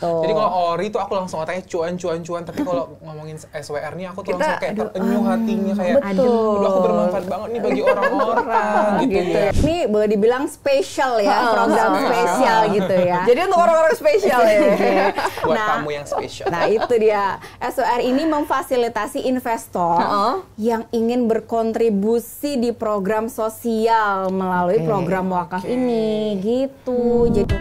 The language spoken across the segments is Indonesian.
gitu. Jadi kalau Ori tuh aku langsung otaknya cuan. Tapi kalau ngomongin SWR nih aku tuh langsung kayak terenyuh hatinya kayak aduh aku bermanfaat banget nih bagi orang-orang gitu ya. Ini boleh dibilang spesial ya, program spesial gitu ya. Jadi untuk orang-orang spesial ya. Buat kamu yang spesial. Nah itu dia, SWR ini memfasilitasi investor yang ingin berkontribusi di program sosial melalui program wakaf ini gitu. Jadi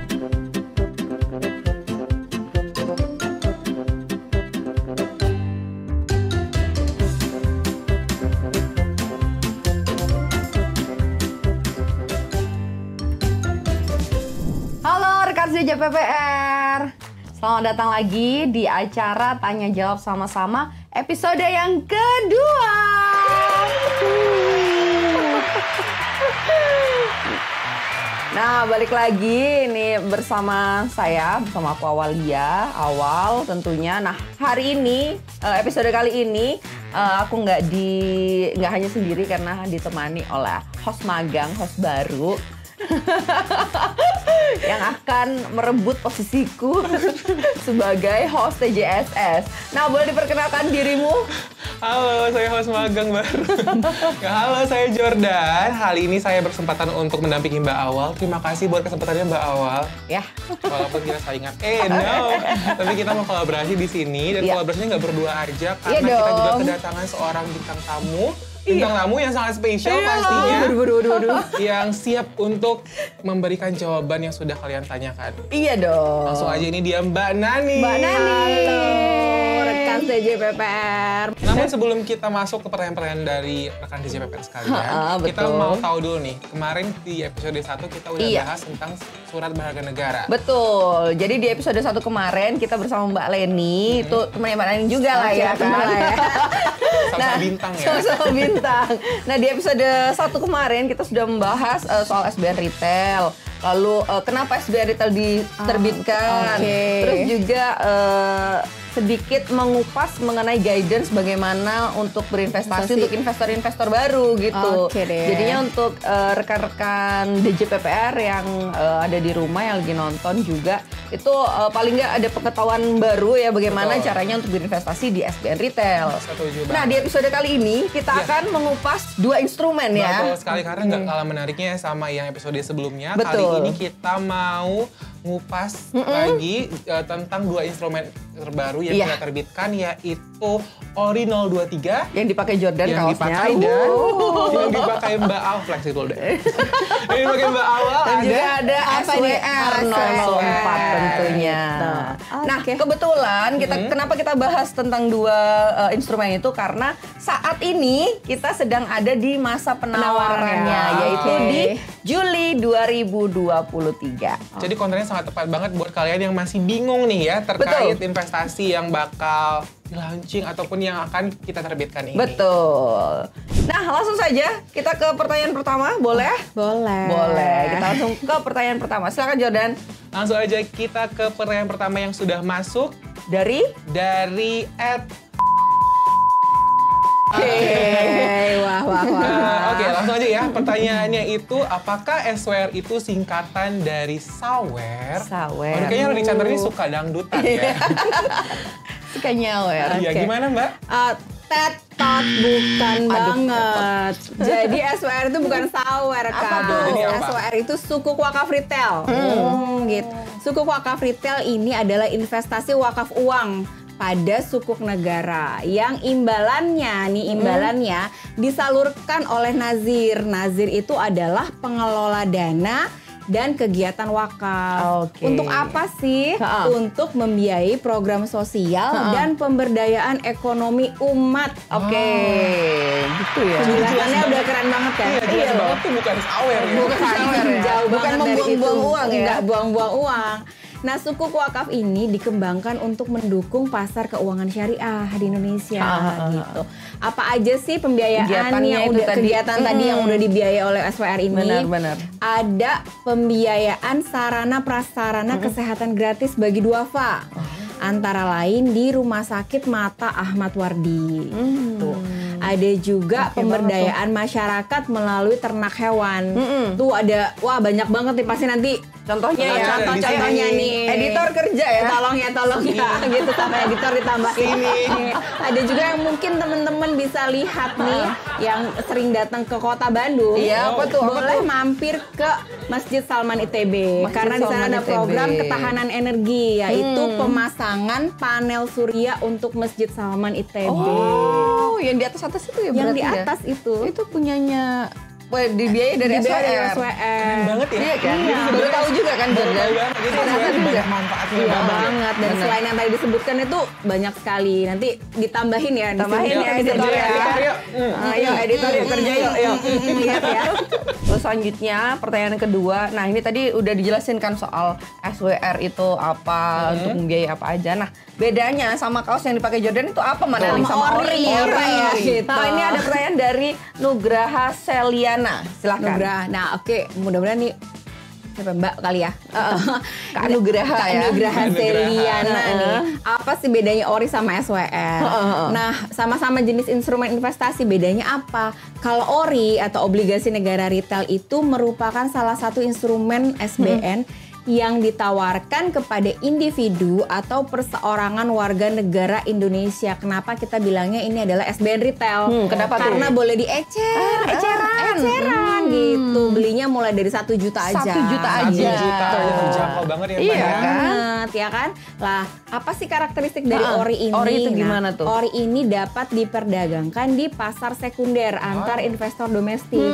Halo rekan JPPR, selamat datang lagi di acara Tanya Jawab Sama-sama episode yang kedua. Nah, balik lagi nih bersama saya, bersama aku Awalia, Awal tentunya. Nah, hari ini, episode kali ini, aku nggak hanya sendiri karena ditemani oleh host magang, host baru. Yang akan merebut posisiku sebagai host TJSS. Nah, boleh diperkenalkan dirimu? Halo, saya host magang baru. Halo, saya Jordan. Kali ini saya berkesempatan untuk mendampingi Mbak Awal. Terima kasih buat kesempatannya Mbak Awal. Ya. Walaupun kita saingan, no. Tapi kita mau kolaborasi di sini dan kolaborasinya nggak berdua aja karena kita juga kedatangan seorang bintang tamu. Bintang tamu yang sangat spesial pastinya. Yang siap untuk memberikan jawaban yang sudah kalian tanyakan. Iya dong. Langsung aja ini dia Mbak Nani. Mbak Nani. halo rekan TJPPR. Namun sebelum kita masuk ke pertanyaan-pertanyaan dari rekan TJPPR sekalian, kita mau tahu dulu nih. Kemarin di episode 1 kita udah bahas tentang surat berharga negara. Betul. Jadi di episode 1 kemarin kita bersama Mbak Leni, itu temannya Mbak Leni juga lah ya. Sama-sama bintang ya. Sama-sama bintang. Nah, di episode 1 kemarin kita sudah membahas soal SBN Retail. Lalu kenapa SBN Retail diterbitkan. Terus juga sedikit mengupas mengenai guidance bagaimana untuk berinvestasi untuk investor-investor baru gitu. Jadinya untuk rekan-rekan DJPPR yang ada di rumah yang lagi nonton juga itu paling nggak ada pengetahuan baru ya bagaimana caranya untuk berinvestasi di SBN Retail. Nah, di episode kali ini kita akan mengupas dua instrumen ya. Betul sekali karena nggak kalah menariknya sama yang episode sebelumnya. Kali ini kita mau ngupas lagi tentang dua instrumen terbaru yang kita terbitkan, yaitu Ori 023 yang dipakai Jordan yang kaosnya yang dipakai Mbak Awal, fleksibel deh. Yang dipakai Mbak Awal dan juga ada SWR 004 tentunya. Nah, kebetulan kenapa kita bahas tentang dua instrumen itu karena saat ini kita sedang ada di masa penawarannya yaitu di Juli 2023. Jadi kontennya sangat tepat banget buat kalian yang masih bingung nih ya terkait investasi yang bakal di-launching ataupun yang akan kita terbitkan ini. Betul. Nah, langsung saja kita ke pertanyaan pertama, boleh? Boleh. Kita langsung ke pertanyaan pertama. Silakan Jordan. Langsung aja kita ke pertanyaan pertama yang sudah masuk dari Oke, langsung aja ya. Pertanyaannya itu, apakah SWR itu singkatan dari sawer? Sawer. Kayaknya Rodi Chandra ini suka dangdutan ya. Suka nyawer. Iya, gimana Mbak? Tetot bukan banget. Jadi SWR itu bukan sawer kan. Jadi apa? SWR itu sukuk wakaf retail. Gitu. Sukuk wakaf retail ini adalah investasi wakaf uang pada sukuk negara yang imbalannya disalurkan oleh nazir. Nazir itu adalah pengelola dana dan kegiatan wakaf. Untuk apa sih? Untuk membiayai program sosial dan pemberdayaan ekonomi umat. Gitu ya. Penjelasannya udah keren banget kan? Iya, jelas banget tuh bukan sawer ya. Jauh bukan banget dari itu. membuang-buang uang ya. Enggak buang-buang uang. Nah, sukuk wakaf ini dikembangkan untuk mendukung pasar keuangan syariah di Indonesia gitu. Apa aja sih pembiayaan yang udah kegiatan tadi yang udah dibiayai oleh SWR ini? Benar. Ada pembiayaan sarana prasarana kesehatan gratis bagi duafa. Antara lain di Rumah Sakit Mata Ahmad Wardi. Tuh. Ada juga pemberdayaan masyarakat melalui ternak hewan. Tuh ada, wah banyak banget nih, pasti nanti Contohnya ya, contohnya nih. Editor kerja ya. Tolong ya gitu sama editor ditambahin. Ini. Ada juga yang mungkin teman-teman bisa lihat nih yang sering datang ke Kota Bandung. Iya, apa tuh? Boleh mampir ke Masjid Salman ITB karena di sana ada program ketahanan energi yaitu pemasangan panel surya untuk Masjid Salman ITB. Oh, yang di atas itu ya berarti. Yang di atas itu. Itu punyanya dibiayai dari SWR. Keren banget ya. Iya kan? Baru tahu juga kan Jordan. Jadi SWR banyak manfaatnya banget. Dan selain yang tadi disebutkan itu banyak sekali. Nanti ditambahin ya. Tambahin ya editor ya. Ayo editor yuk kerja yuk. Lihat ya. Terus selanjutnya pertanyaan kedua. Nah ini tadi udah dijelasin kan soal SWR itu apa, untuk membiayai apa aja. Nah bedanya sama kaos yang dipakai Jordan itu apa Manali? Sama ori ya. Gitu. Nah ini ada pertanyaan dari Nugraha Seliana. Silahkan. Nugraha. Nah oke, mudah-mudahan nih siapa Mbak kali ya? Kak Nugraha ya. Nugraha Seliana nih. Apa sih bedanya ori sama SWR? Nah, sama-sama jenis instrumen investasi, bedanya apa? Kalau ori atau obligasi negara retail itu merupakan salah satu instrumen SBN yang ditawarkan kepada individu atau perseorangan warga negara Indonesia. Kenapa kita bilangnya ini adalah SBN retail? Kenapa Karena tuh? boleh eceran gitu. Belinya mulai dari 1 juta aja. 1 juta aja. 1 juta terjangkau banget ya. Iya Banget ya kan? Lah, apa sih karakteristik dari ori ini? Ori itu gimana tuh? Ori ini dapat diperdagangkan di pasar sekunder antar investor domestik.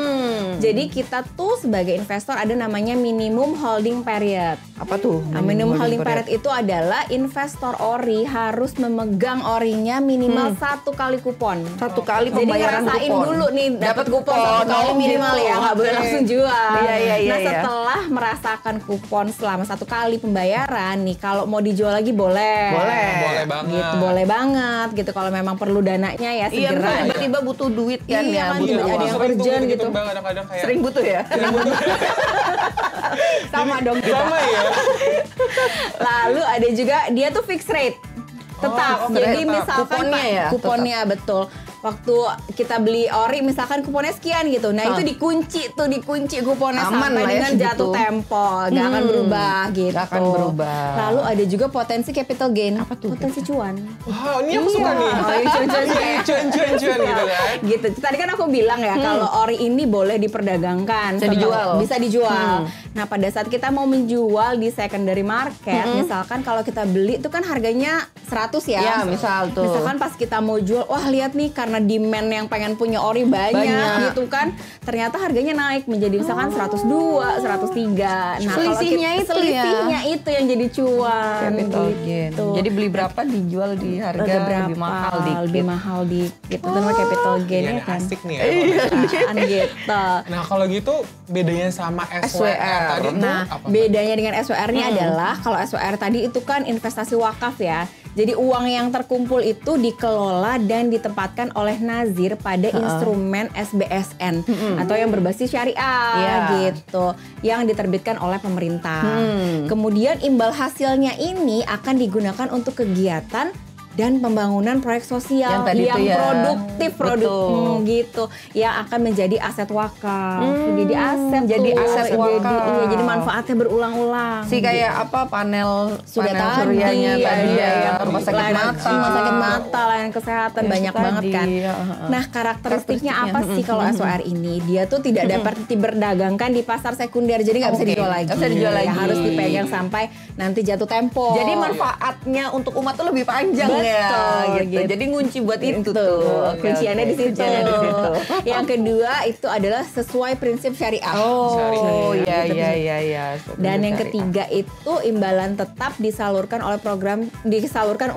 Jadi kita tuh sebagai investor ada namanya minimum holding period. Apa tuh? Nah, minimum holding period itu adalah investor ori harus memegang orinya minimal 1 kali kupon. 1 kali pembayaran Jadi ngerasain kupon. dulu nih dapat kupon 1 kali minimal ya, nggak boleh langsung jual. Iya, Nah setelah merasakan kupon selama 1 kali pembayaran nih, kalau mau dijual lagi boleh. Boleh banget. Gitu, boleh banget gitu kalau memang perlu dananya ya Iya, segera. tiba-tiba butuh duit kan Iya, ya. kan, Butuh ada uang. yang urgent gitu. Bang, kadang-kadang kayak Sering butuh ya. Sama dong kita. sama ya. Lalu ada juga dia tuh fixed rate. Tetap. Jadi tetap. misalkan Kuponnya ya, kuponnya betul. Waktu kita beli ori misalkan kuponnya sekian gitu. Nah, itu dikunci kuponnya Aman sampai lah ya dengan jatuh segitu. tempo, nggak akan berubah gitu. Nggak akan berubah. Lalu ada juga potensi capital gain. Apa tuh? Potensi cuan. Wow, ini aku suka nih. Oh, ini cuan-cuan ya. Cuan gitu kan. Gitu. Tadi kan aku bilang ya kalau ori ini boleh diperdagangkan, Bisa dijual. Bisa dijual. Nah, pada saat kita mau menjual di secondary market, misalkan kalau kita beli itu kan harganya 100 ya. Ya, misal tuh. Misalkan pas kita mau jual, wah lihat nih karena demand yang pengen punya ori banyak gitu kan. Ternyata harganya naik menjadi misalkan 102, 103. Nah, Selisihnya itu ya. selisihnya itu yang jadi cuan. Capital gain. gitu. Jadi beli berapa dijual di harga lebih mahal dikit. Lebih mahal dikit. Itu namanya capital gain Iya, ya kan. asik nih ya. Kan gitu. Nah, kalau gitu bedanya sama SWR tadi tuh Nah, apa? bedanya dengan SWR-nya adalah kalau SWR tadi itu kan investasi wakaf ya. Jadi uang yang terkumpul itu dikelola dan ditempatkan oleh nazir pada instrumen SBSN atau yang berbasis syariah gitu, yang diterbitkan oleh pemerintah. Kemudian imbal hasilnya ini akan digunakan untuk kegiatan dan pembangunan proyek sosial yang produktif gitu, yang akan menjadi aset wakaf. Jadi aset jadi aset wakaf. Iya, jadi manfaatnya berulang-ulang. Kayak apa panel Sudah panel suryanya tadi ya, rumah sakit mata, layanan kesehatan banyak banget kan. Nah, karakteristiknya apa sih kalau SWR ini? Dia tuh tidak dapat diperdagangkan di pasar sekunder, jadi nggak bisa dijual lagi. Nggak bisa dijual lagi. Harus dipegang sampai nanti jatuh tempo. Jadi manfaatnya untuk umat tuh lebih panjang ya, gitu. Jadi ngunci buat itu tuh. Kunciannya di situ. Yang kedua itu adalah sesuai prinsip syariah. Oh, iya. Dan yang ketiga itu imbalan tetap disalurkan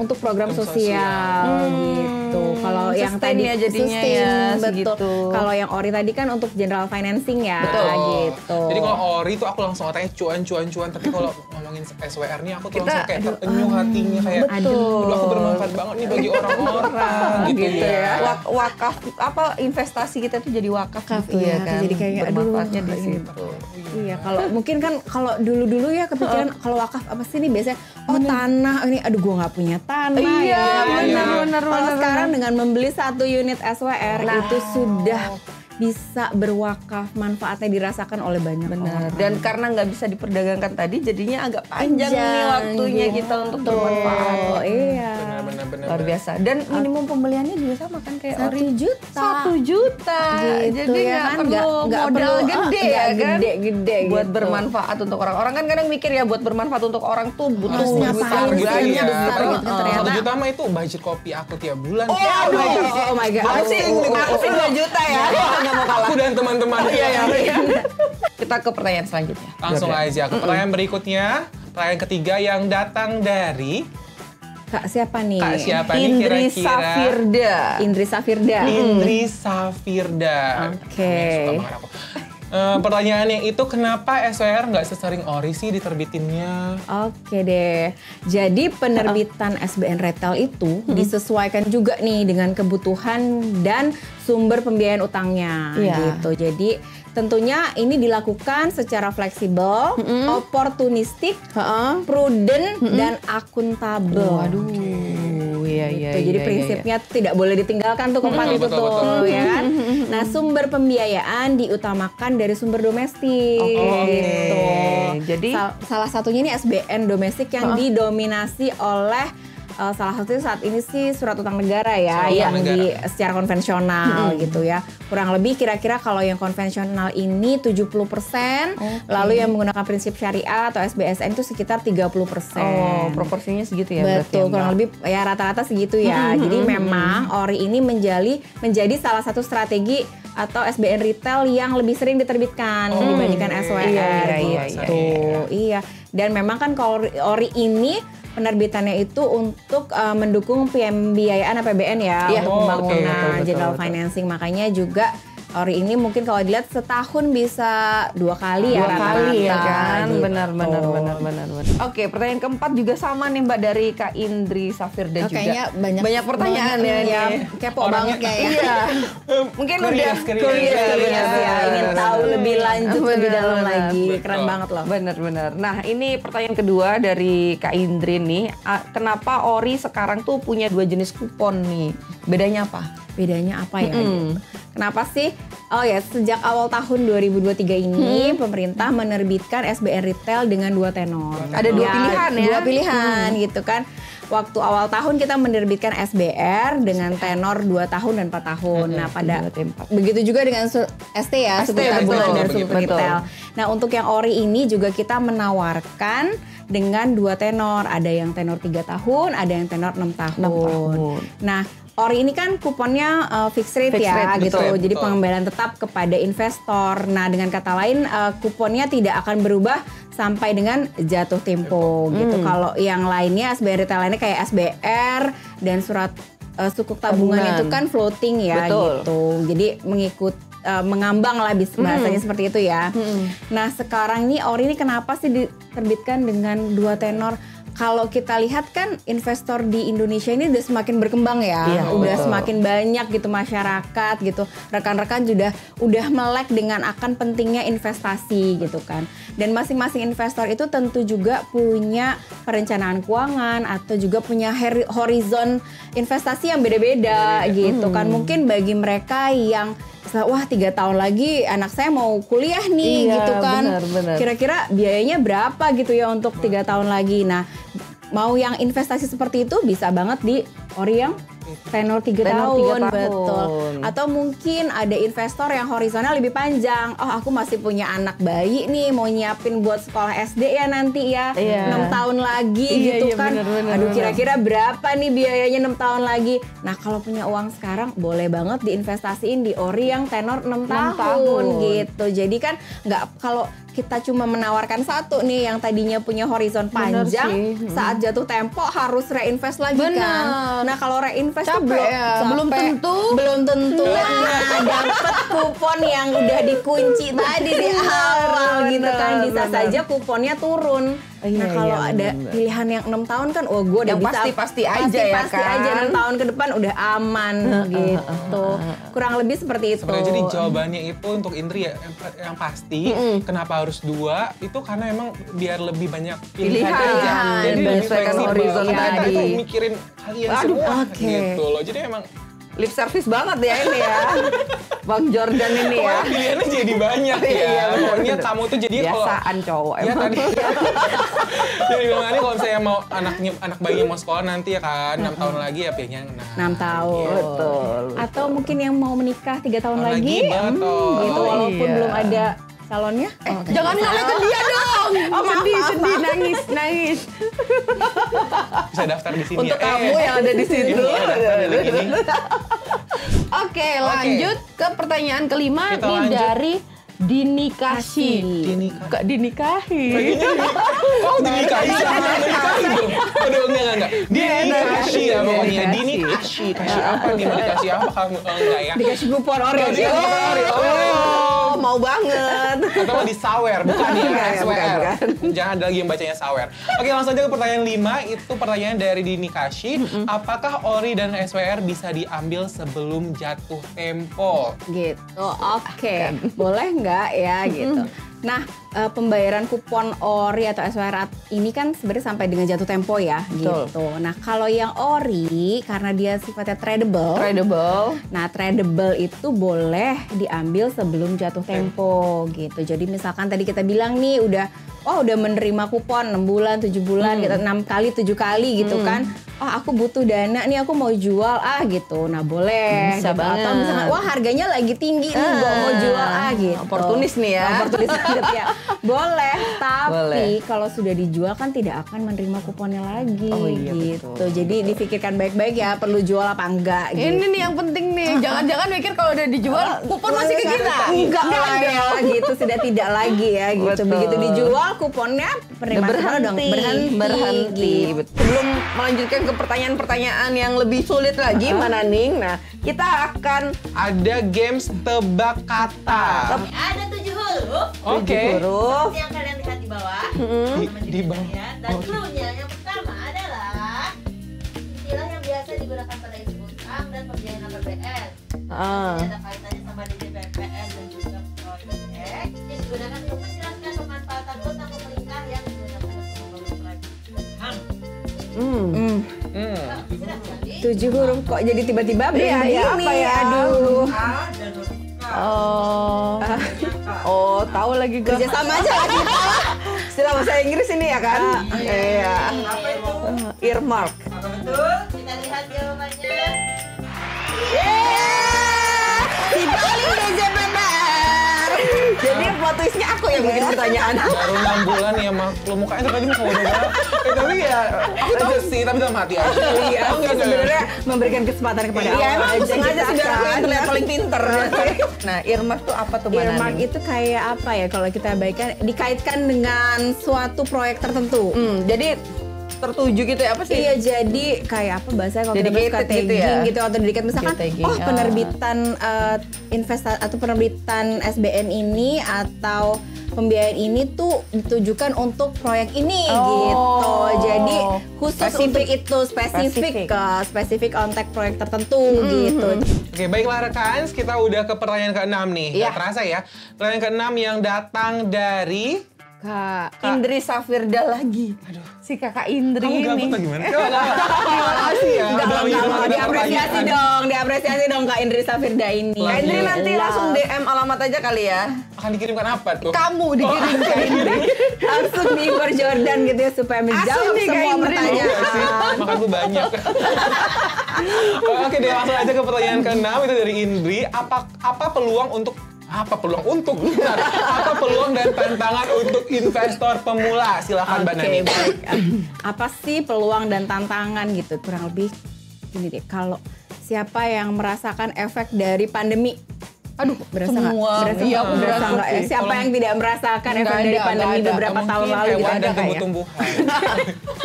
untuk program sosial gitu. Kalau yang tadi ya jadinya ya, betul. segitu. Kalau yang ori tadi kan untuk general financing ya, gitu. Jadi kalau ori tuh aku langsung katanya cuan. Tapi kalau ngomongin SWR nih aku tuh langsung kayak terenyuh hatinya kayak aduh aku bermanfaat banget nih bagi orang-orang gitu ya. Wakaf apa investasi kita tuh jadi wakaf gitu ya kan. Jadi kayak bermanfaatnya di situ. Iya, kalau mungkin kan kalau dulu ya kepikiran kalau wakaf apa sih nih biasanya tanah ini aduh gua nggak punya tanah Iya, ya. benar. Kalau sekarang dengan membeli 1 unit SWR itu sudah bisa berwakaf, manfaatnya dirasakan oleh banyak orang. Dan karena nggak bisa diperdagangkan tadi, jadinya agak panjang nih waktunya kita untuk bermanfaat. Oh iya. Benar. Luar biasa. Dan minimum pembeliannya juga sama kan kayak 1 juta. 1 juta. Gitu, Jadi ya nggak kan? perlu modal gede ya kan? Gede Buat gitu. bermanfaat untuk orang-orang kan kadang mikir ya buat bermanfaat untuk orang tuh butuh Harusnya besar gitu banyak. ya. Besar gitu, ternyata. 1 juta mah itu budget kopi aku tiap bulan. Oh my god. Aku sih 2 juta ya. Nggak mau kalah. Aku dan teman-teman. Kita ke pertanyaan selanjutnya. Langsung aja ke pertanyaan berikutnya. Pertanyaan ketiga yang datang dari Kak siapa nih? Kak siapa nih Indri kira-kira? Safirda. Indri Safirda. Indri Safirda. Oke. Suka banget aku. Pertanyaannya itu kenapa SWR nggak sesering Ori sih diterbitinnya? Oke deh. Jadi penerbitan SBN Retail itu disesuaikan juga nih dengan kebutuhan dan sumber pembiayaan utangnya gitu. Jadi tentunya ini dilakukan secara fleksibel, oportunistik, prudent dan akuntabel. Waduh, iya. Jadi prinsipnya tidak boleh ditinggalkan tuh keempat itu betul, tuh, betul. ya kan? Nah, sumber pembiayaan diutamakan dari sumber domestik. Gitu. Jadi Salah satunya ini SBN domestik yang didominasi oleh salah satunya saat ini sih surat utang negara ya, Surat yang utang negara. secara konvensional gitu ya. Kurang lebih kira-kira kalau yang konvensional ini 70%, lalu yang menggunakan prinsip syariah atau SBSN itu sekitar 30%. oh, proporsinya segitu ya berarti. Betul, kurang lebih ya rata-rata segitu ya. Jadi memang Ori ini menjadi salah satu strategi atau SBN retail yang lebih sering diterbitkan dibandingkan SWR gitu. Iya. Dan memang kan kalau Ori ini penerbitannya itu untuk mendukung pembiayaan APBN ya, untuk pembangunan, general financing. Makanya juga Ori ini mungkin kalau dilihat setahun bisa 2 kali ya rata-rata. Ya kan, gitu. benar. Oke, pertanyaan keempat juga sama nih Mbak dari Kak Indri Safirda juga. Kayaknya banyak pertanyaan ya. ya. Nih. Kepo Orangnya- banget kayaknya. Iya. Mungkin udah Curious ya, ingin tahu lebih lanjut lebih dalam lagi. Keren Betul. banget loh. Bener. Nah, ini pertanyaan kedua dari Kak Indri nih. Kenapa Ori sekarang tuh punya 2 jenis kupon nih? Bedanya apa? Bedanya apa ya? Kenapa sih? Oh ya, sejak awal tahun 2023 ini pemerintah menerbitkan SBN Retail dengan 2 tenor. Ada 2 pilihan ya? 2 pilihan gitu kan. Waktu awal tahun kita menerbitkan SBR dengan tenor 2 tahun dan 4 tahun. Nah, pada begitu juga dengan ST ya, suku tabungan dan suku retail. Nah, untuk yang Ori ini juga kita menawarkan dengan 2 tenor. Ada yang tenor 3 tahun, ada yang tenor 6 tahun. Nah, Ori ini kan kuponnya fixed rate ya gitu. betul. Jadi pengembalian tetap kepada investor. Nah, dengan kata lain kuponnya tidak akan berubah sampai dengan jatuh tempo gitu. Kalau yang lainnya SBR retail lainnya kayak SBR dan surat sukuk tabungan itu kan floating ya gitu. Jadi mengambang lah bahasanya seperti itu ya. Nah, sekarang ini Ori ini kenapa sih diterbitkan dengan 2 tenor? Kalau kita lihat kan investor di Indonesia ini udah semakin berkembang ya, udah semakin banyak gitu masyarakat gitu, rekan-rekan udah melek dengan akan pentingnya investasi gitu kan. Dan masing-masing investor itu tentu juga punya perencanaan keuangan atau juga punya horizon investasi yang beda-beda gitu kan. Mungkin bagi mereka yang wah 3 tahun lagi anak saya mau kuliah nih gitu kan. Benar. Kira-kira biayanya berapa gitu ya untuk 3 tahun lagi. Nah, mau yang investasi seperti itu bisa banget di Ori yang tenor 3 tahun. Betul. Atau mungkin ada investor yang horizonnya lebih panjang. Oh, aku masih punya anak bayi nih, mau nyiapin buat sekolah SD ya nanti ya. 6 tahun lagi gitu kan. Aduh, kira-kira berapa nih biayanya 6 tahun lagi. Nah, kalau punya uang sekarang boleh banget diinvestasiin di Ori yang tenor 6 tahun gitu. Jadi kan kalau kita cuma menawarkan satu nih yang tadinya punya horizon panjang, saat jatuh tempo harus reinvest lagi kan. Nah, kalau reinvest tuh belum tentu dapat kupon yang udah dikunci tadi di awal gitu kan. Bisa saja kuponnya turun. Nah, kalau ada pilihan yang 6 tahun kan, gue udah yang bisa pasti aja ya pasti kan. aja 6 tahun ke depan udah aman gitu. Kurang lebih seperti itu. Sebenarnya jadi jawabannya itu untuk Indri ya, yang pasti kenapa harus 2 itu karena emang biar lebih banyak pilihan aja. Jadi lebih Berdasarkan fleksibel. horizon Kita tadi. itu mikirin kalian semua gitu loh. Jadi emang lip service banget ya ini ya. Bang Jordan ini ya. Pilihannya jadi banyak ya. Iya, Pokoknya kamu tuh jadi biasaan cowok ya tadi. Jadi bilang tadi kalau misalnya mau anak bayinya mau sekolah nanti ya kan 6 tahun lagi ya pilihnya 6 tahun. Betul. Atau mungkin yang mau menikah 3 tahun lagi. Betul. Gitu walaupun belum ada calonnya. Jangan ngomong ke dia dong. Sedih, nangis. Bisa daftar di sini. Untuk kamu yang ada di situ. Oke, lanjut ke pertanyaan kelima Kita nih lanjut. dari Dinikashi. Kak dinikahi. Kok dinikahi sama dinikahi dong? Aduh, enggak. Dinikashi ya pokoknya. Dinikashi. Kasih apa nih? Mau dikasih apa kamu? Oh, enggak ya. Dikasih kupon Oreo. Oh, mau banget. Atau mau disawer, bukan ya, SWR. Bukan. Jangan ada lagi yang bacanya sawer. Oke, langsung aja ke pertanyaan 5. Itu pertanyaan dari Dinikashi. Apakah ori dan SWR bisa diambil sebelum jatuh tempo? Gitu, oke. Boleh nggak ya gitu. Nah, pembayaran kupon ori atau SWR ini kan sebenarnya sampai dengan jatuh tempo ya. Betul. Gitu. Nah, kalau yang ori karena dia sifatnya tradable. Nah, tradable itu boleh diambil sebelum jatuh tempo gitu. Jadi misalkan tadi kita bilang nih udah menerima kupon 6 bulan, 7 bulan gitu, 6 kali, 7 kali gitu kan. Aku butuh dana nih, aku mau jual gitu. Nah, boleh. Bisa gitu. banget. Atau misalkan harganya lagi tinggi nih, gua mau jual gitu. Oportunis nih ya. Oportunis banget ya. Boleh, tapi kalau sudah dijual kan tidak akan menerima kuponnya lagi gitu. betul. Jadi dipikirkan baik-baik ya, perlu jual apa enggak gitu. Ini nih yang penting nih. Jangan-jangan mikir kalau udah dijual kupon masih ke kita. Enggak lah ya gitu, sudah tidak lagi ya gitu. Betul. Begitu dijual kuponnya penerimaan dong berhenti. Betul. Sebelum melanjutkan ke pertanyaan-pertanyaan yang lebih sulit lagi, Mana Ning? Nah, kita akan Ada games tebak kata. Ada 7 huruf Oke. huruf. yang kalian lihat di bawah. Di bawah. Kalian. Dan clue-nya yang pertama adalah istilah yang biasa digunakan pada isi utang dan pembiayaan APBN. Ini ada kaitannya sama DJPPN dan juga proyek yang digunakan untuk menjelaskan pemanfaatan utang pemerintah yang digunakan untuk membangun proyek. 7 huruf kok jadi tiba-tiba begini. apa ya? Aduh. Oh, tahu lagi gue. Kerja sama aja lah kita. Istilah bahasa Inggris ini ya kan? Iya. Earmark. Kita lihat jawabannya. Si paling DJPPR. Jadi plot twistnya aku yang bikin pertanyaan. Baru 6 bulan ya maklum mukanya tuh tadi mau bodoh banget. Tapi ya aku tahu sih, tapi dalam hati aja. Iya, sebenarnya memberikan kesempatan kepada Iya, awal emang aja sengaja kita sih biar aku kan. yang terlihat paling pinter. Nah, earmark tuh apa tuh, Mana Earmark Ning? itu kayak apa ya kalau kita baikkan dikaitkan dengan suatu proyek tertentu. Jadi tertuju gitu ya, apa sih? Iya, jadi kayak apa bahasanya kalau kita suka Dedicated gitu tagging ya? gitu atau dedicated misalkan Tagging, penerbitan investasi atau penerbitan SBN ini atau pembiayaan ini tuh ditujukan untuk proyek ini gitu. Jadi khusus untuk itu spesifik kontak proyek tertentu gitu. Oke, baiklah rekan, kita udah ke pertanyaan ke-6 nih. Iya. Nggak terasa ya. Pertanyaan ke-6 yang datang dari Kak, Indri Safirda lagi. Aduh, si kakak Indri kamu ini. gabut atau gimana? Terima kasih ya. Udah mengirimkan diapresiasi pertanyaan. diapresiasi dong Kak Indri Safirda ini. Kak Indri nanti Love. langsung DM alamat aja kali ya. Akan dikirimkan apa tuh? Kamu dikirim ke Indri. langsung di Jordan gitu ya supaya menjawab Asli nih, Kak semua Indri. pertanyaan. Makanku banyak. Oke deh, langsung aja ke pertanyaan ke-6 itu dari Indri. Apa peluang untuk Bentar. Apa peluang dan tantangan untuk investor pemula? Silakan Mbak Nani. baik. Apa sih peluang dan tantangan gitu? Kurang lebih gini deh. Kalau siapa yang merasakan efek dari pandemi? Aduh, berasa nggak? Semua. Berasa Iya, nggak? aku Berasa berasa nggak ya? sih. Siapa yang tidak merasakan efek Nggak dari ada, pandemi nggak ada. beberapa tahun lalu gitu? Hewan dan Ada nggak ya? tumbuh-tumbuhan.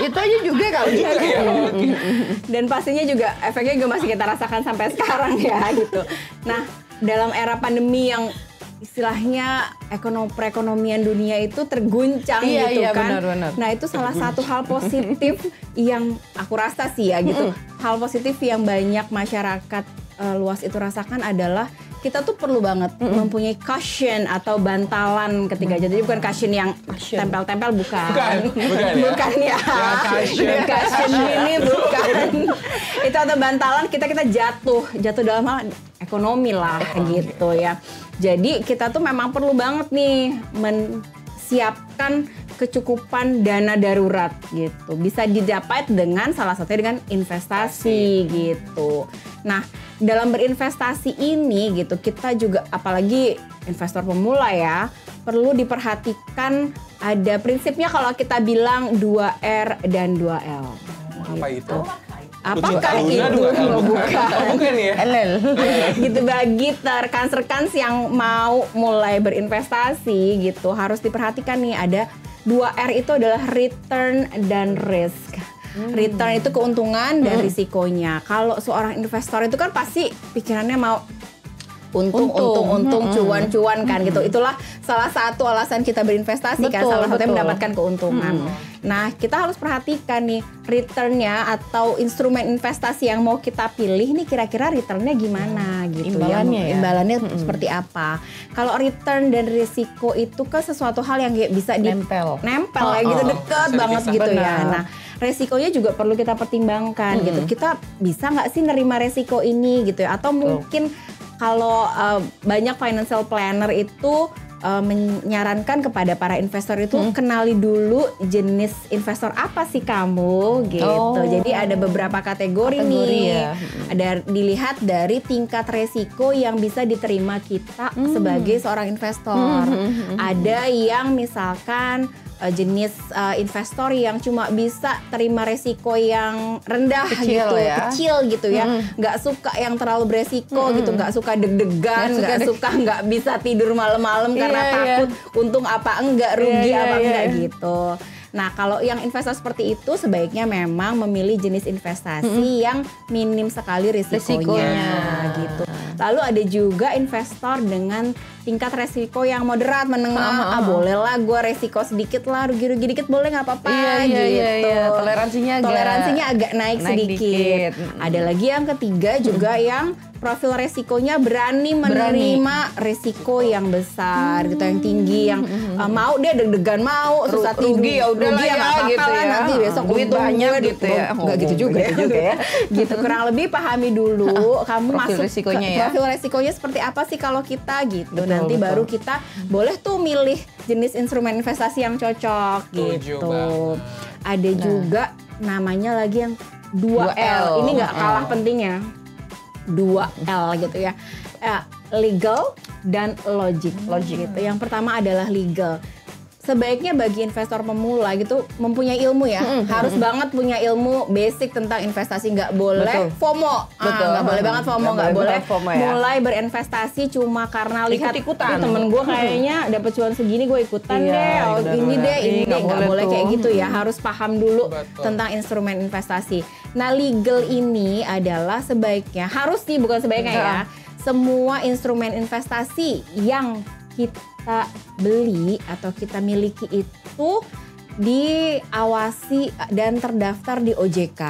Itu aja juga kali. Juga ya. Oke. Dan pastinya juga efeknya juga masih kita rasakan sampai sekarang ya gitu. Nah, dalam era pandemi yang istilahnya perekonomian dunia itu terguncang Iya, gitu iya, kan. benar. Nah, itu salah satu hal positif yang aku rasa sih ya gitu. Hal positif yang banyak masyarakat luas itu rasakan adalah kita tuh perlu banget mempunyai cushion atau bantalan ketika jadi bukan cushion yang tempel-tempel bukan. Bukan ya. Bukan ya. Yang cushion. Cushion ini bukan. Itu atau bantalan kita jatuh dalam hal ekonomi lah gitu ya. Jadi kita tuh memang perlu banget nih menyiapkan kecukupan dana darurat gitu. Bisa didapat dengan salah satunya dengan investasi gitu. Nah, dalam berinvestasi ini gitu, kita juga apalagi investor pemula ya, perlu diperhatikan ada prinsipnya kalau kita bilang 2R dan 2L. Apa itu? Apakah itu? Bukan ya? Gitu, bagi rekan-rekan yang mau mulai berinvestasi gitu harus diperhatikan nih, ada 2R itu adalah return dan risk. Return itu keuntungan dan risikonya. Kalau seorang investor itu kan pasti pikirannya mau untung, cuan kan gitu. Itulah salah satu alasan kita berinvestasi kan, salah satunya mendapatkan keuntungan. Nah, kita harus perhatikan nih returnnya atau instrumen investasi yang mau kita pilih nih kira-kira returnnya gimana gitu. Imbalannya seperti apa. Kalau return dan risiko itu kan sesuatu hal yang bisa nempel ya gitu, deket banget gitu ya. Nah, resikonya juga perlu kita pertimbangkan gitu. Kita bisa nggak sih nerima resiko ini gitu ya? Atau mungkin kalau banyak financial planner itu menyarankan kepada para investor itu kenali dulu jenis investor apa sih kamu gitu. Jadi ada beberapa kategori nih. Ada dilihat dari tingkat resiko yang bisa diterima kita sebagai seorang investor. Ada yang misalkan jenis investor yang cuma bisa terima resiko yang rendah kecil gitu ya, nggak suka yang terlalu beresiko gitu, nggak suka deg-degan, nggak bisa tidur malam-malam karena takut untung apa enggak, rugi apa enggak gitu. Nah, kalau yang investor seperti itu sebaiknya memang memilih jenis investasi yang minim sekali risikonya gitu. Lalu ada juga investor dengan tingkat resiko yang moderat, menengah. Bolehlah gue resiko sedikit lah, rugi-rugi dikit boleh nggak apa-apa gitu. Toleransinya agak naik sedikit. Ada lagi yang ketiga juga yang profil resikonya berani menerima resiko yang besar gitu, yang tinggi, yang mau dia deg-degan mau susah tidur, rugi ya udahlah gitu ya, nanti besok duit banyak gitu ya, nggak gitu juga ya. Gitu, kurang lebih pahami dulu kamu masuk profil resikonya seperti apa sih kalau kita gitu. Nanti baru kita boleh tuh milih jenis instrumen investasi yang cocok gitu. Ada juga namanya lagi yang 2L. Ini nggak kalah pentingnya. 2L gitu ya. Legal dan logic gitu. Yang pertama adalah legal. Sebaiknya bagi investor pemula gitu mempunyai ilmu ya. Harus banget punya ilmu basic tentang investasi. Nggak boleh FOMO. Nggak boleh banget FOMO. Nggak boleh mulai berinvestasi cuma karena lihat temen gue kayaknya dapat cuan segini gue ikutan ini deh. Nggak boleh kayak gitu ya. Harus paham dulu tentang instrumen investasi. Nah, legal ini adalah sebaiknya, harus nih bukan sebaiknya ya. Semua instrumen investasi yang kita beli atau kita miliki itu diawasi dan terdaftar di OJK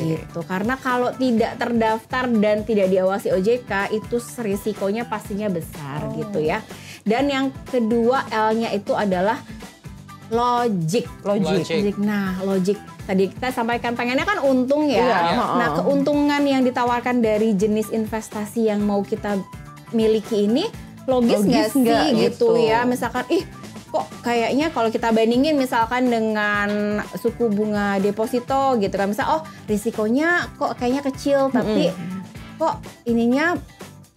gitu. Karena kalau tidak terdaftar dan tidak diawasi OJK itu risikonya pastinya besar gitu ya. Dan yang kedua L-nya itu adalah logic. Nah, logic tadi kita sampaikan pengennya kan untung ya. Nah, keuntungan yang ditawarkan dari jenis investasi yang mau kita miliki ini logis nggak sih gitu ya. Misalkan kok kayaknya kalau kita bandingin misalkan dengan suku bunga deposito gitu kan, misal risikonya kok kayaknya kecil tapi kok ininya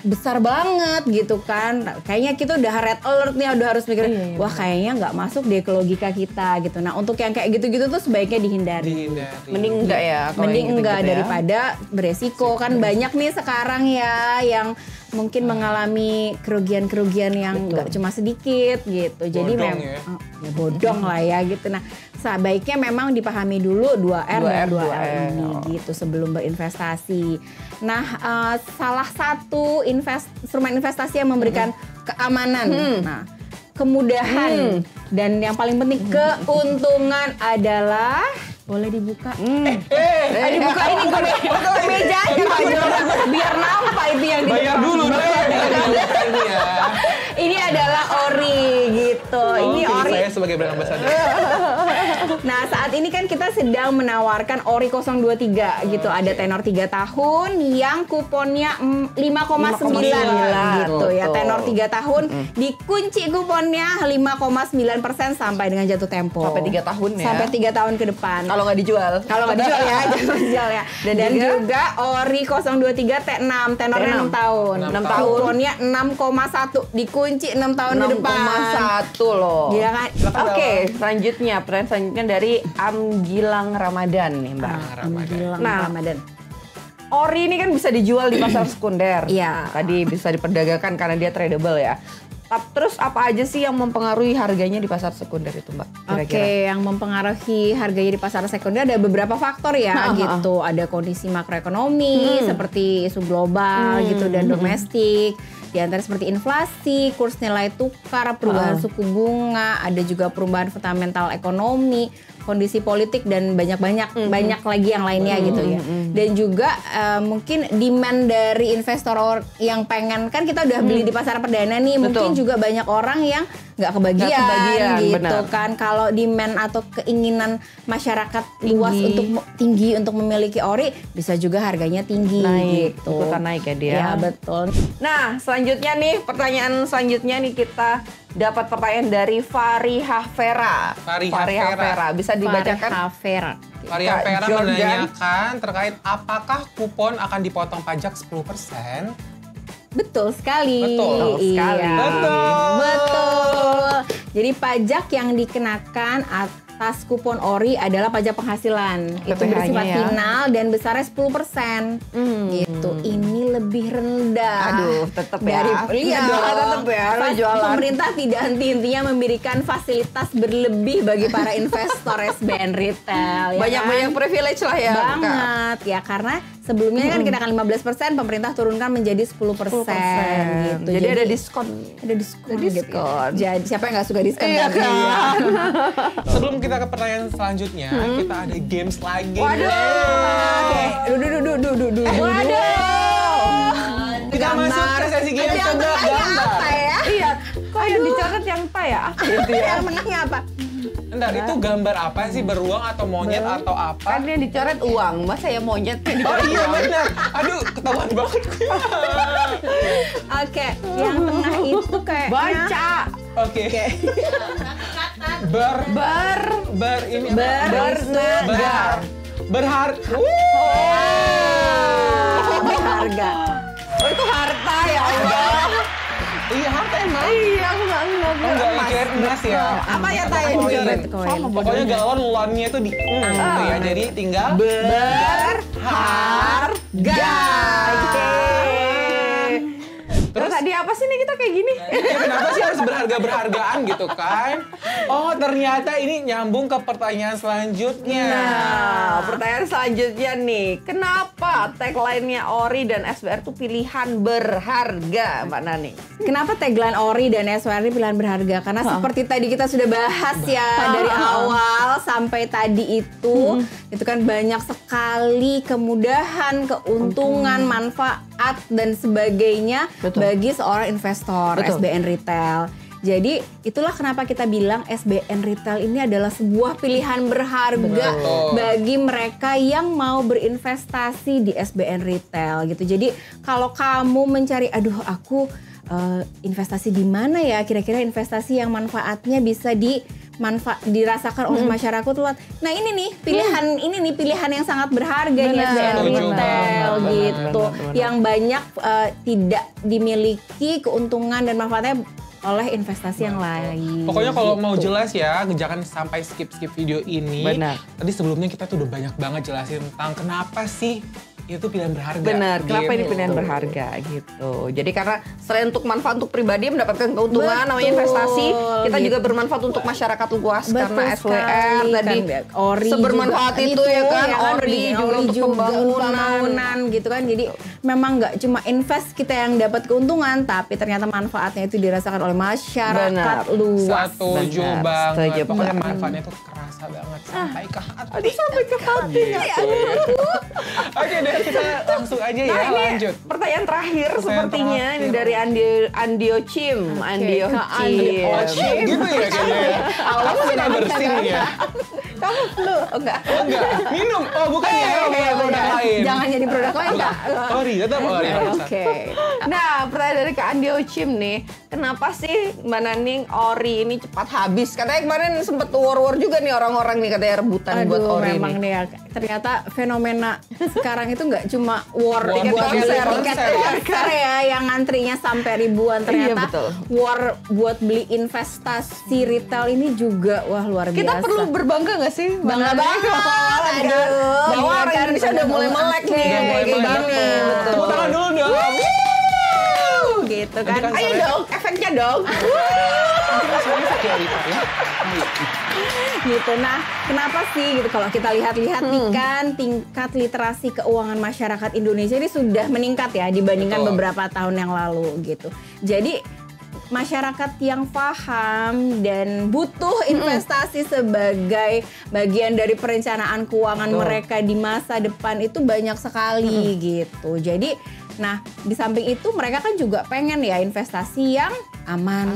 besar banget gitu kan, kayaknya kita udah red alert nih, udah harus mikir wah kayaknya nggak masuk deh ke logika kita gitu. Nah, untuk yang kayak gitu-gitu tuh sebaiknya dihindari. Mending enggak ya, mending enggak daripada beresiko. Kan banyak nih sekarang ya yang mungkin mengalami kerugian-kerugian yang nggak cuma sedikit gitu. Jadi memang bodong lah ya gitu. Nah, sebaiknya memang dipahami dulu 2R dan 2L ini gitu sebelum berinvestasi. Nah, salah satu instrumen investasi yang memberikan keamanan, nah, kemudahan dan yang paling penting keuntungan adalah boleh dibuka. Dibuka ini ke mejanya biar nampak itu yang dibuka. Bayar dulu ini ya. Ini adalah ori gitu. Ini ori. Saya sebagai brand ambassador. Nah, saat ini kan kita sedang menawarkan Ori 023 gitu. Ada tenor 3 tahun yang kuponnya 5,9 gitu ya. Tenor 3 tahun dikunci kuponnya 5,9% sampai dengan jatuh tempo. Sampai 3 tahun ya. Sampai 3 tahun ke depan. Kalau nggak dijual. Kalau nggak dijual ya, jangan dijual ya. Dan juga Ori 023 T6, tenornya 6 tahun. 6 tahun. Kuponnya 6,1 dikunci 6 tahun ke depan. 6,1 loh. Iya kan? Oke, selanjutnya pertanyaan selanjutnya dari Amgilang Ramadan nih, Mbak. Ramadan. Ori ini kan bisa dijual di pasar sekunder. Iya. Tadi bisa diperdagangkan karena dia tradable ya. Terus apa aja sih yang mempengaruhi harganya di pasar sekunder itu, Mbak? Oke, yang mempengaruhi harganya di pasar sekunder ada beberapa faktor ya gitu. Ada kondisi makroekonomi seperti isu global gitu dan domestik. Di antara seperti inflasi, kurs nilai tukar, perubahan suku bunga, ada juga perubahan fundamental ekonomi, kondisi politik dan banyak lagi yang lainnya gitu ya. Dan juga mungkin demand dari investor yang pengen, kan kita udah beli di pasar perdana nih, mungkin juga banyak orang yang nggak kebagian gitu benar. Kan kalau demand atau keinginan masyarakat luas tinggi untuk memiliki Ori, bisa juga harganya tinggi gitu. Ikutan naik ya dia. Ya betul. Nah, selanjutnya nih pertanyaan selanjutnya nih kita dapat pertanyaan dari Fariha Vera. Fariha Vera. Bisa dibacakan? Fariha Vera. Fariha Vera menanyakan terkait apakah kupon akan dipotong pajak 10%? Betul sekali. Betul sekali. Betul. Betul. Jadi pajak yang dikenakan atas kupon Ori adalah pajak penghasilan. Itu bersifat final dan besarnya 10%. Gitu. Ini lebih rendah. Aduh, tetap ya. Iya, tetap ya. Pemerintah tidak henti-hentinya memberikan fasilitas berlebih bagi para investor SBN retail. Banyak-banyak privilege lah ya. Banget ya, karena sebelumnya kan kenakan 15%, pemerintah turunkan menjadi 10%. Gitu. Jadi ada diskon. Ada diskon. Gitu ya. Jadi siapa yang nggak suka diskon? Iya kan? Sebelum kita ke pertanyaan selanjutnya, kita ada games lagi. Oke, waduh. Kita masuk ke sesi games tebak gambar. Apa ya? Iya. Kok yang dicatat yang apa ya? Gitu ya. Yang menangnya apa? Bentar, itu gambar apa sih? Beruang atau monyet atau apa? Kan yang dicoret uang, masa ya monyet? Oh iya benar. Aduh, ketahuan banget gue. Oke, yang tengah itu kayaknya Baca. Oke. Berharga. berharga. Oh itu harta ya Allah. Iya, harta emang. Iya, aku nggak Enggak mikir emas ya. Apa ya Tay? Koin. Pokoknya galon lonnya itu di gitu ya. Jadi tinggal berharga. Terus tadi apa sih nih kita kayak gini? Ya, kenapa sih harus berharga-berhargaan gitu kan? Oh, ternyata ini nyambung ke pertanyaan selanjutnya. Nah, pertanyaan selanjutnya nih. Kenapa tagline-nya Ori dan SBR tuh pilihan berharga, Mbak Nani? Kenapa tagline Ori dan SBR ini pilihan berharga? Karena seperti tadi kita sudah bahas ya dari awal sampai tadi itu kan banyak sekali kemudahan, keuntungan, manfaat dan sebagainya bagi seorang investor SBN Retail. Jadi itulah kenapa kita bilang SBN Retail ini adalah sebuah pilihan berharga bagi mereka yang mau berinvestasi di SBN Retail gitu. Jadi kalau kamu mencari, aku investasi di mana ya? Kira-kira investasi yang manfaatnya bisa dirasakan oleh masyarakat luas. Nah ini nih pilihan yang sangat berharga nih SBN Retail gitu. Yang banyak tidak dimiliki keuntungan dan manfaatnya oleh investasi yang lain. Pokoknya kalau mau jelas ya, jangan sampai skip video ini. Benar. Tadi sebelumnya kita tuh udah banyak banget jelasin tentang kenapa sih itu pilihan berharga. Benar, kenapa ini pilihan berharga gitu. Jadi karena selain untuk manfaat untuk pribadi mendapatkan keuntungan namanya investasi, kita juga bermanfaat untuk masyarakat luas karena SWR tadi Ori sebermanfaat itu ya kan, Ori juga untuk pembangunan gitu kan. Jadi memang nggak cuma invest kita yang dapat keuntungan, tapi ternyata manfaatnya itu dirasakan oleh masyarakat luas. Setuju banget. Pokoknya manfaatnya itu kerasa banget sampai ke hati. Sampai ke hati. Oke deh, kita langsung aja ya, lanjut. Pertanyaan terakhir sepertinya ini dari Andio Chim. Andio Chim. Gitu ya kayaknya ya. Kamu suka bersin ya? Kamu Kenapa flu? Oh, enggak. Minum. Oh, bukan ya. Produk lain. Jangan jadi produk lain, Kak. Ori, tetap Ori. Oke. Nah, pertanyaan dari Kak Andi Ocim nih. Kenapa sih Mbak Naning Ori ini cepat habis? Katanya kemarin sempet war juga nih orang-orang nih katanya rebutan buat Ori memang nih. nih ya. Ternyata fenomena sekarang itu nggak cuma war Tiket buat beli konser. tiket konser ya yang ngantrinya sampai ribuan. Ternyata Iya, betul. war buat beli investasi retail ini juga wah luar biasa. Kita perlu berbangga nggak sih? Bangga banget. Aduh, Bahwa orang Indonesia udah mulai melek nih. Udah mulai kayak melek. gini. Betul. Tepuk tangan dulu dong. gitu kan. Nanti kan Ayo dong, efeknya dong. Gitu. Nah, kenapa sih gitu kalau kita lihat-lihat nih kan tingkat literasi keuangan masyarakat Indonesia ini sudah meningkat ya dibandingkan Betul. beberapa tahun yang lalu gitu. Jadi masyarakat yang paham dan butuh investasi sebagai bagian dari perencanaan keuangan mereka di masa depan itu banyak sekali gitu. Jadi, nah di samping itu mereka kan juga pengen ya investasi yang aman.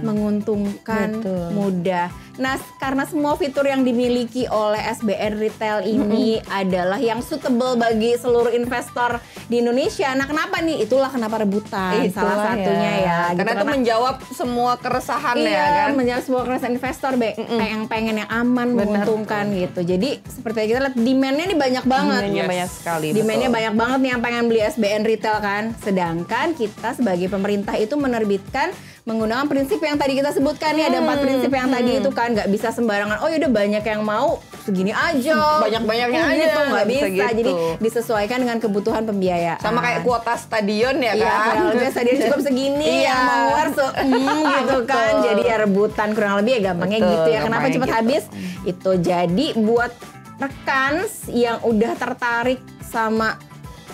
Menguntungkan, Betul. mudah. Nah, karena semua fitur yang dimiliki oleh SBN Retail ini adalah yang suitable bagi seluruh investor di Indonesia. Nah, kenapa nih? Itulah kenapa rebutan salah Itulah satunya ya. gitu. Karena itu menjawab semua keresahan ya kan. Menjawab semua keresahan investor yang pengen yang aman, menguntungkan gitu. Jadi seperti yang kita lihat demand-nya ini banyak banget. Demand-nya banyak sekali. Demand-nya betul. banyak banget nih yang pengen beli SBN Retail kan. Sedangkan kita sebagai pemerintah itu menerbitkan menggunakan prinsip yang tadi kita sebutkan nih. Ada 4 prinsip yang tadi itu kan. Nggak bisa sembarangan, oh yaudah banyak yang mau segini aja. Banyak-banyaknya Oh, aja. gitu, nggak bisa. Gitu. Jadi disesuaikan dengan kebutuhan pembiayaan. Sama kayak kuota stadion ya Iya, kan. kurang lebih stadion cukup segini, Iya. yang mau war gitu kan. Betul. Jadi ya rebutan kurang lebih ya gampangnya Betul, gitu ya. Kenapa gampangnya cepat gitu. habis? Itu jadi buat rekan yang udah tertarik sama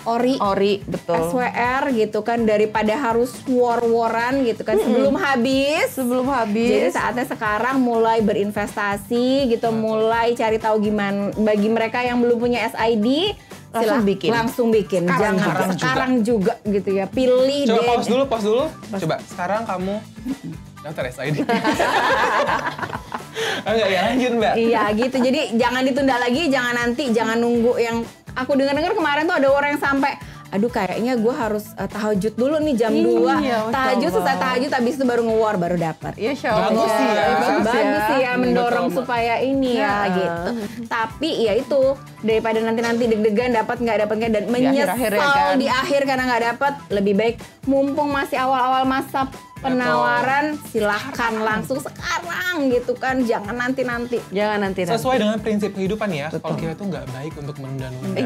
Ori, betul. SWR gitu kan, daripada harus war-waran gitu kan sebelum habis. Jadi saatnya sekarang mulai berinvestasi gitu, mulai cari tahu gimana bagi mereka yang belum punya SID. Langsung bikin. Sekarang juga gitu ya. Pilih Coba deh. pause dulu. Coba sekarang kamu daftar SID. Enggak ya, lanjut Mbak. Iya gitu. Jadi jangan ditunda lagi, jangan nanti, jangan nunggu yang aku dengar kemarin tuh ada orang yang sampai aduh kayaknya gue harus tahajud dulu nih jam 2. Iya, Tahajud, Masya selesai Allah. tahajud habis itu baru nge-war baru dapat. Iya, Insya Allah. Bagus sih ya. Bagus sih ya mendorong Betul. supaya ini ya gitu. Tapi ya itu daripada nanti deg-degan dapat nggak dan menyesal akhir-akhir ya kan. di akhir karena nggak dapat, lebih baik mumpung masih awal-awal masa penawaran silakan langsung sekarang gitu kan, jangan nanti. Jangan nanti. Sesuai dengan prinsip kehidupan ya, kalau kita tuh nggak baik untuk menunda-nunda.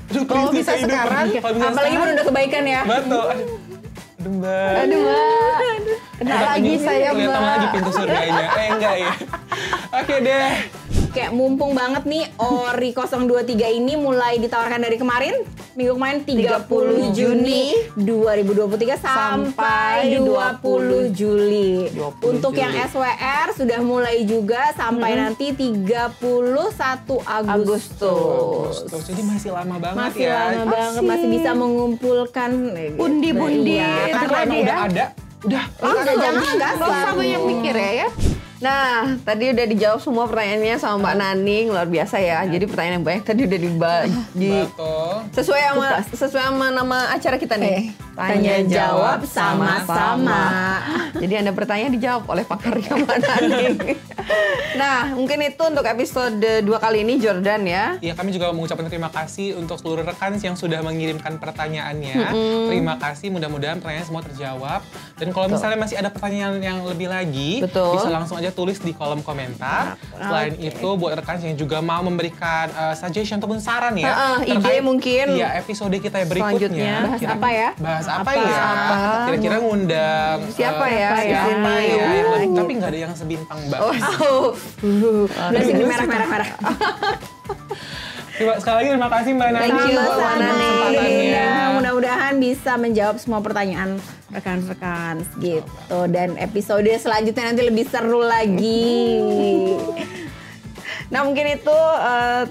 Aduh, Kalau prinsip bisa kehidupan. sekarang, Kalau bisa Apalagi sekarang. menunda kebaikan ya. Betul. Aduh Mbak. Aduh, Mbak. Kena lagi saya, Kelihatan Mbak. lagi pintu surganya. Enggak ya. Oke deh. Kayak mumpung banget nih Ori 023 ini mulai ditawarkan dari kemarin, minggu kemarin 30 Juni 2023 sampai 20 Juli. 20 Untuk Juli. yang SWR sudah mulai juga sampai nanti 31 Agustus. Tuh, jadi masih lama banget Masih ya. lama banget, masih bisa mengumpulkan Pundi-pundi Iya, itu Karena tadi emang ya. udah ada. Udah. jangan gas Nggak usah banyak mikir ya. Nah, tadi udah dijawab semua pertanyaannya sama Mbak Naning, luar biasa ya. Jadi pertanyaan yang banyak tadi udah Betul. sesuai sama nama acara kita nih. Tanya jawab sama-sama. Jadi Anda bertanya dijawab oleh pakarnya Mbak Naning. Nah, mungkin itu untuk episode 2 kali ini Jordan ya. Ya, kami juga mengucapkan terima kasih untuk seluruh rekan yang sudah mengirimkan pertanyaannya. Terima kasih, mudah-mudahan pertanyaan semua terjawab. Dan kalau misalnya masih ada pertanyaan yang lebih lagi, Betul. bisa langsung aja tulis di kolom komentar. Selain itu, buat rekan yang juga mau memberikan suggestion ataupun saran ya. ide terkait, mungkin. Iya, episode kita yang berikutnya. Selanjutnya. Bahas apa ya? Bahas apa ya? Kira-kira ngundang Siapa ya di siapa sini? ya? Tapi nggak ada yang sebintang, Mbak. Udah sini merah. Sekali lagi terima kasih Mbak Nana. Thank you, Mbak Nana. Ya, mudah-mudahan bisa menjawab semua pertanyaan rekan-rekan gitu. Dan episode selanjutnya nanti lebih seru lagi. Nah mungkin itu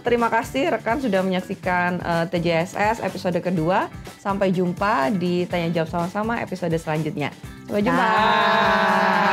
terima kasih rekan sudah menyaksikan TJSS episode kedua. Sampai jumpa di Tanya Jawab Sama-sama episode selanjutnya. Sampai jumpa. Bye.